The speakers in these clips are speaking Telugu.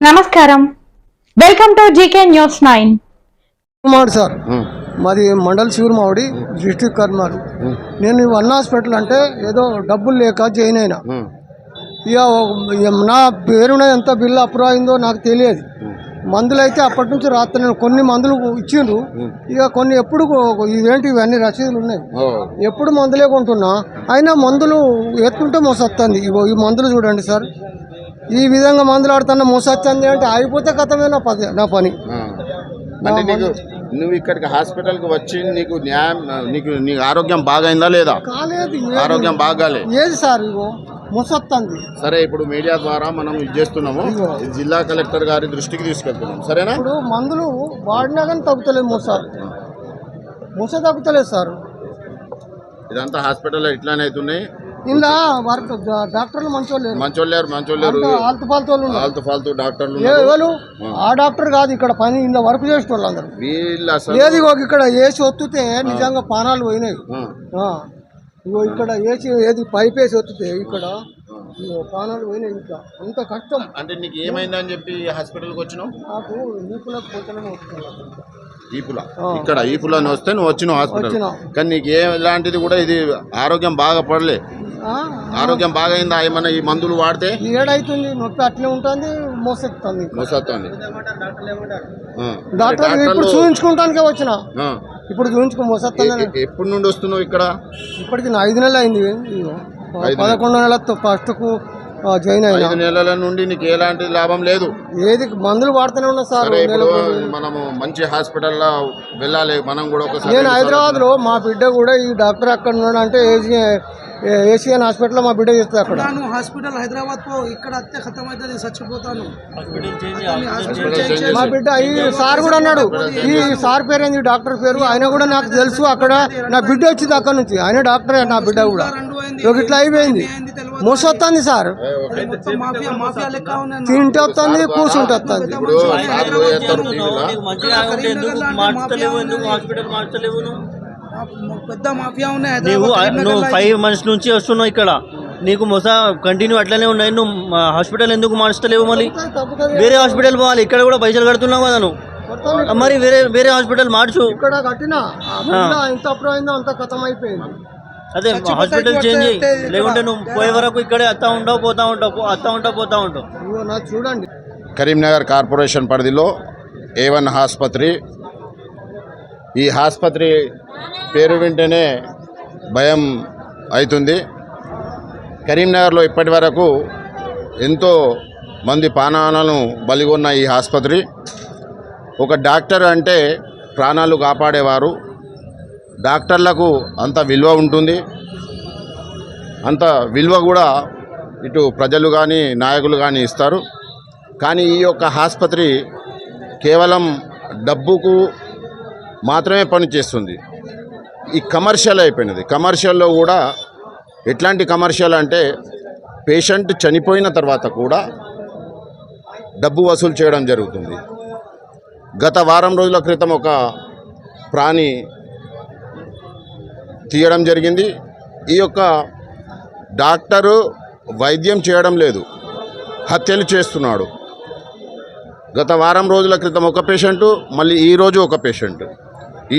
నమస్కారం, వెల్కమ్ టు జీకే న్యూస్ 9. మాడు సార్, మాది మండల్ శివమావడి డిస్ట్రిక్ట్ కర్మారు. నేను వన్ హాస్పిటల్ అంటే ఏదో డబ్బులు లేక జాయిన్ అయినా. ఇక నా పేరున ఎంత బిల్లు అప్రూవ్ అయిందో నాకు తెలియదు. మందులు అయితే అప్పటి నుంచి రాత్రి కొన్ని మందులు ఇచ్చిండ్రు. ఇక కొన్ని ఎప్పుడు ఇదేంటి ఇవన్నీ రసీదులు ఉన్నాయి, ఎప్పుడు మందులే కొంటున్నా. అయినా మందులు ఎత్తుంటే మోసొస్తుంది. ఈ మందులు చూడండి సార్, ఈ విధంగా మందులు ఆడుతున్నా మోసొస్తుంది అంటే ఆగిపోతే కథమే నా పని. అంటే నువ్వు ఇక్కడికి హాస్పిటల్కి వచ్చి నీకు న్యాయం నీకు ఆరోగ్యం బాగైందా లేదా? కాలేదు, ఆరోగ్యం బాగాలే ఏది సార్, ఇగో మోసొస్తుంది. సరే, ఇప్పుడు మీడియా ద్వారా మనం ఇది చేస్తున్నాము, జిల్లా కలెక్టర్ గారి దృష్టికి తీసుకెళ్తున్నాం, సరేనా? ఇప్పుడు మందులు వాడినా కానీ తగ్గుతలేదు, మూస తగ్గుతలేదు సార్. ఇదంతా హాస్పిటల్లో ఇట్లానే అవుతున్నాయి. ఇలా వర్క్ డాక్టర్లు మంచోళ్ళేరు ఆల్తు ఫాల్తు డాక్టర్లు ఎవరు ఆ డాక్టర్ కాదు, ఇక్కడ పని ఇలా వర్క్ చేసే వాళ్ళు అందరు లేదు. ఇక్కడ ఏసి ఒత్తుతే నిజంగా పానాలు పోయినాయి. ఇగో ఇక్కడ ఏసి ఏది పైప్ వేసి ఒత్తుతే ఇక్కడ పానాలు పోయినాయి. ఇంకా అంత కష్టం. అంటే నీకు ఏమైందని చెప్పి హాస్పిటల్కి వచ్చినావు? నాకు ఈపులకు పోతేనే వస్తున్నాను. ఇక్కడ ఈపులని వస్తే నువ్వు వచ్చినావు హాస్పిటల్, కానీ నీకు ఎలాంటిది కూడా ఇది ఆరోగ్యం బాగా పడలే. ఆరోగ్యం బాగైందా ఏమన్నా ఈ మందులు వాడితే? ఏడైతుంది, నొప్పి అట్లే ఉంటుంది, మోసెత్తుంది. డాక్టర్ ఇప్పుడు చూపించుకుంటానికే వచ్చిన, ఇప్పుడు చూపించుకో మోసెత్తుంది. ఎప్పటి నుండి వస్తున్నావు ఇక్కడ? ఇప్పటికి 5 నెలలు అయింది. 11 నెలల ఫస్ట్ కు జాయిన్ అయినా. 5 నెలల నుండి నీకు ఎలాంటి లాభం లేదు. ఏది మందులు వాడుతూనే ఉన్నా సార్. మనము మంచి హాస్పిటల్లో వెళ్ళాలి మనం కూడా. ఒకసారి నేను హైదరాబాద్ లో మా బిడ్డ కూడా ఈ డాక్టర్ అక్కడ ఉన్నాడు అంటే ఏషియన్ హాస్పిటల్ మా బిడ్డ చేస్తుంది అక్కడ. హాస్పిటల్ హైదరాబాద్ కు ఇక్కడ అత్తే ఖతం అవుతుంది, చచ్చిపోతాను. మా బిడ్డ ఈ సార్ కూడా అన్నాడు, ఈ సార్ పేరేంది డాక్టర్ పేరు, ఆయన కూడా నాకు తెలుసు. అక్కడ నా బిడ్డ వచ్చింది అక్కడ నుంచి, ఆయన డాక్టరే నా బిడ్డ కూడా. ఇట్లా అయిపోయింది, మోసొస్తుంది సార్. తింటే వస్తుంది, కూర్చుంటే వస్తుంది. పెద్ద మాఫియా ఉన్నాయి. నువ్వు 5 months నుంచి వస్తున్నావు ఇక్కడ, నీకు కంటిన్యూ అట్లనే ఉన్నాయి. నువ్వు హాస్పిటల్ ఎందుకు మార్చలేవు? మళ్ళీ వేరే హాస్పిటల్ పోవాలి. ఇక్కడ కూడా పైసలు కడుతున్నావు కదా నువ్వు, మరి వేరే హాస్పిటల్ మార్చు. ఇక్కడ కట్టినా ఎంత అప్పుడు అయిందో అంత కథం అయిపోయింది. అదే హాస్పిటల్ చేంజ్ చేయి, లేకుంటే నువ్వు పోయే వరకు ఇక్కడే పోతా ఉంటావు. చూడండి, కరీంనగర్ కార్పొరేషన్ పరిధిలో A1 ఆసుపత్రి. ఈ ఆసుపత్రి పేరు వింటేనే భయం అవుతుంది. కరీంనగర్లో ఇప్పటి వరకు ఎంతో మంది ప్రాణాలను బలిగొన్న ఈ ఆసుపత్రి. ఒక డాక్టర్ అంటే ప్రాణాలు కాపాడేవారు. డాక్టర్లకు అంత విలువ ఉంటుంది, అంత విలువ కూడా ఇటు ప్రజలు కానీ నాయకులు కానీ ఇస్తారు. కానీ ఈ యొక్క ఆసుపత్రి కేవలం డబ్బుకు మాత్రమే పనిచేస్తుంది. ఈ కమర్షియల్ అయిపోయినది. కమర్షియల్లో కూడా ఎట్లాంటి కమర్షియల్ అంటే పేషెంట్ చనిపోయిన తర్వాత కూడా డబ్బు వసూలు చేయడం జరుగుతుంది. గత వారం రోజుల క్రితం ఒక ప్రాణి తీయడం జరిగింది. ఈ యొక్క డాక్టరు వైద్యం చేయడం లేదు, హత్యలు చేస్తున్నాడు. గత వారం రోజుల క్రితం ఒక పేషెంటు, మళ్ళీ ఈరోజు ఒక పేషెంట్.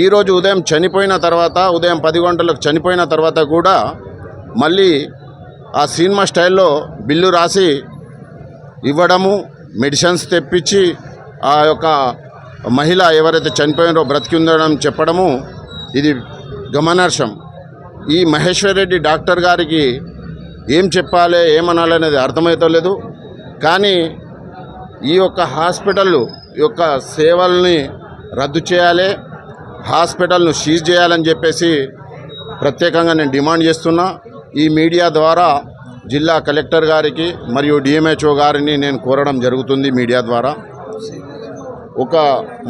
ఈరోజు ఉదయం చనిపోయిన తర్వాత, ఉదయం 10 గంటలకు చనిపోయిన తర్వాత కూడా మళ్ళీ ఆ సినిమా స్టైల్లో బిల్లు రాసి ఇవ్వడము, మెడిసిన్స్ తెప్పించి ఆ యొక్క మహిళ ఎవరైతే చనిపోయినారో బ్రతికి ఉందడం చెప్పడము, ఇది గమనార్హం. ఈ మహేశ్వర్ రెడ్డి డాక్టర్ గారికి ఏం చెప్పాలి, ఏమనాలి అనేది అర్థమవుతలేదు. కానీ ఈ యొక్క హాస్పిటల్ యొక్క సేవల్ని రద్దు చేయాలి, హాస్పిటల్ను సీజ్ చేయాలని చెప్పేసి ప్రత్యేకంగా నేను డిమాండ్ చేస్తున్నా. ఈ మీడియా ద్వారా జిల్లా కలెక్టర్ గారికి మరియు డిఎంహెచ్ఓ గారిని నేను కోరడం జరుగుతుంది మీడియా ద్వారా.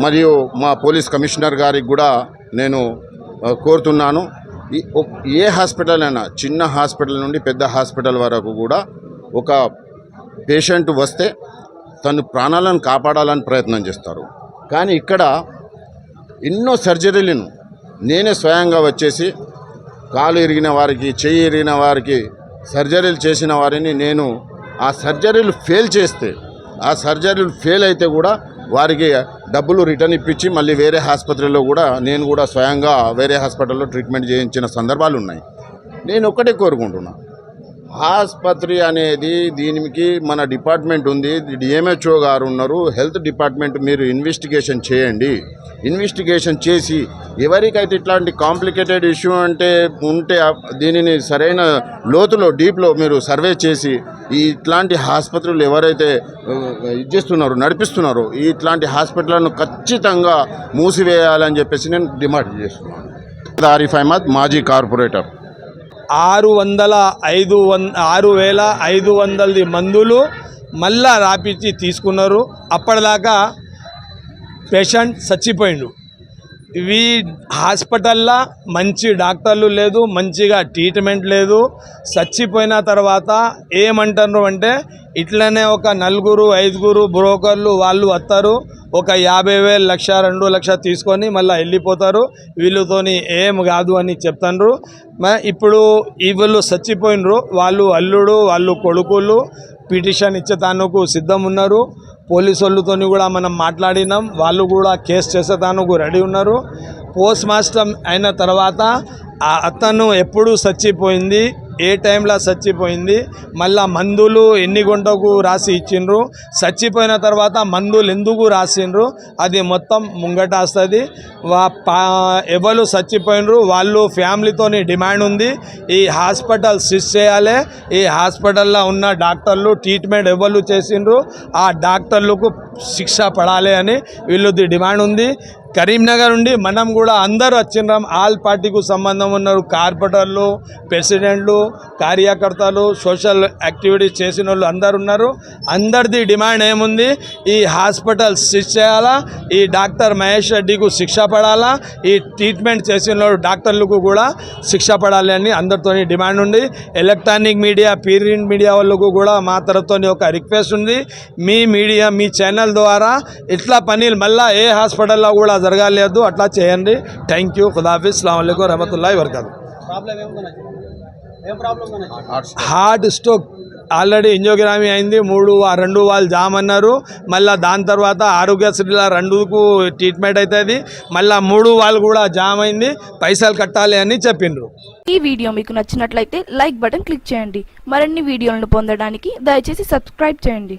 మరియు మా పోలీస్ కమిషనర్ గారికి కూడా నేను కోరుతున్నాను. ఏ హాస్పిటల్ అయినా, చిన్న హాస్పిటల్ నుండి పెద్ద హాస్పిటల్ వరకు కూడా ఒక పేషెంట్ వస్తే తను ప్రాణాలను కాపాడాలని ప్రయత్నం చేస్తారు. కానీ ఇక్కడ ఎన్నో సర్జరీలను నేనే స్వయంగా వచ్చేసి కాలు ఇరిగిన వారికి, చెయ్యి ఇరిగిన వారికి సర్జరీలు చేసిన వారిని నేను ఆ సర్జరీలు ఫెయిల్ చేస్తే ఆ సర్జరీలు ఫెయిల్ అయితే కూడా వారికి డబ్బులు రిటర్న్ ఇప్పించి మళ్ళీ వేరే ఆసుపత్రిలో కూడా నేను కూడా స్వయంగా వేరే హాస్పిటల్లో ట్రీట్మెంట్ చేయించిన సందర్భాలు ఉన్నాయి. నేను ఒక్కటే కోరుకుంటున్నా, ఆసుపత్రి అనేది దీనికి మన డిపార్ట్మెంట్ ఉంది, డిఎంహెచ్ఓ గారు ఉన్నారు, హెల్త్ డిపార్ట్మెంట్ మీరు ఇన్వెస్టిగేషన్ చేయండి. ఇన్వెస్టిగేషన్ చేసి ఎవరికైతే ఇట్లాంటి కాంప్లికేటెడ్ ఇష్యూ ఉంటే దీనిని సరైన లోతులో డీప్లో మీరు సర్వే చేసి ఇట్లాంటి ఆసుపత్రులు ఎవరైతే చేస్తున్నారో నడిపిస్తున్నారో ఇట్లాంటి హాస్పిటల్ను ఖచ్చితంగా మూసివేయాలని చెప్పేసి నేను డిమాండ్ చేస్తున్నాను. ఆరిఫ్ అహ్మద్, మాజీ కార్పొరేటర్. 6,500 మందులు మళ్ళా రాపిచ్చి తీసుకున్నారు. అప్పటిదాకా పేషెంట్ చచ్చిపోయిండు. ఇవి హాస్పిటల్లో మంచి డాక్టర్లు లేదు, మంచిగా ట్రీట్మెంట్ లేదు. చచ్చిపోయిన తర్వాత ఏమంటారు అంటే ఇట్లనే ఒక 4-5 బ్రోకర్లు వాళ్ళు వస్తారు, ఒక 50,000, 1,00,000, 2,00,000 తీసుకొని మళ్ళీ వెళ్ళిపోతారు. వీళ్ళతోని ఏం కాదు అని చెప్తారు. ఇప్పుడు వీళ్ళు చచ్చిపోయినరు, వాళ్ళు అల్లుడు వాళ్ళు కొడుకులు పిటిషన్ ఇచ్చేతానుకు సిద్ధం ఉన్నారు. పోలీసు వాళ్ళతో కూడా మనం మాట్లాడినాం, వాళ్ళు కూడా కేసు చేసేతానుకు రెడీ ఉన్నారు. పోస్ట్ మార్టం అయిన తర్వాత అతను ఎప్పుడు చచ్చిపోయింది, ఏ టైంలో చచ్చిపోయింది, మళ్ళా మందులు ఎన్ని గంటకు రాసి ఇచ్చిండ్రు, చచ్చిపోయిన తర్వాత మందులు ఎందుకు రాసిండ్రు, అది మొత్తం ముంగట వస్తుంది. ఎవరు చచ్చిపోయినరు వాళ్ళు ఫ్యామిలీతోని డిమాండ్ ఉంది, ఈ హాస్పిటల్ స్విచ్ చేయాలి. ఈ హాస్పిటల్లో ఉన్న డాక్టర్లు ట్రీట్మెంట్ ఎవరు చేసిండ్రు ఆ డాక్టర్లకు శిక్ష పడాలి అని వీళ్ళది డిమాండ్ ఉంది. కరీంనగర్ నుండి మనం కూడా అందరూ వచ్చినాం. ఆల్ పార్టీకు సంబంధం ఉన్నారు, కార్పొరేటర్లు, ప్రెసిడెంట్లు, కార్యకర్తలు, సోషల్ యాక్టివిటీస్ చేసిన వాళ్ళు అందరు ఉన్నారు. అందరిది డిమాండ్ ఏముంది, ఈ హాస్పిటల్ స్విచ్ చేయాలా, ఈ డాక్టర్ మహేష్ రెడ్డికు శిక్ష పడాలా, ఈ ట్రీట్మెంట్ చేసిన డాక్టర్లకు కూడా శిక్ష పడాలి అని అందరితో డిమాండ్ ఉంది. ఎలక్ట్రానిక్ మీడియా, ప్రింట్ మీడియా వాళ్ళకు కూడా మా తరఫుతో ఒక రిక్వెస్ట్ ఉంది, మీ మీడియా మీ ఛానల్ ద్వారా ఇట్లా పనులు మళ్ళీ ఏ హాస్పిటల్లో కూడా జరగలేదు, అట్లా చేయండి. Thank you. ఖుదాఫిజ్. అస్సలాము అలైకుం రహమతుల్లాహి వబరకాతుహు. హార్ట్ స్ట్రోక్ ఆల్రెడీ ఎంజోగ్రామీ అయింది, 2 వాళ్ళు జామ్ అన్నారు. మళ్ళీ దాని తర్వాత ఆరోగ్యశ్రీలో 2కు ట్రీట్మెంట్ అవుతుంది, మళ్ళీ 3 వాళ్ళు కూడా జామ్ అయింది, పైసలు కట్టాలి అని చెప్పిండ్రు. ఈ వీడియో మీకు నచ్చినట్లయితే లైక్ బటన్ క్లిక్ చేయండి. మరిన్ని వీడియోలను పొందడానికి దయచేసి సబ్స్క్రైబ్ చేయండి.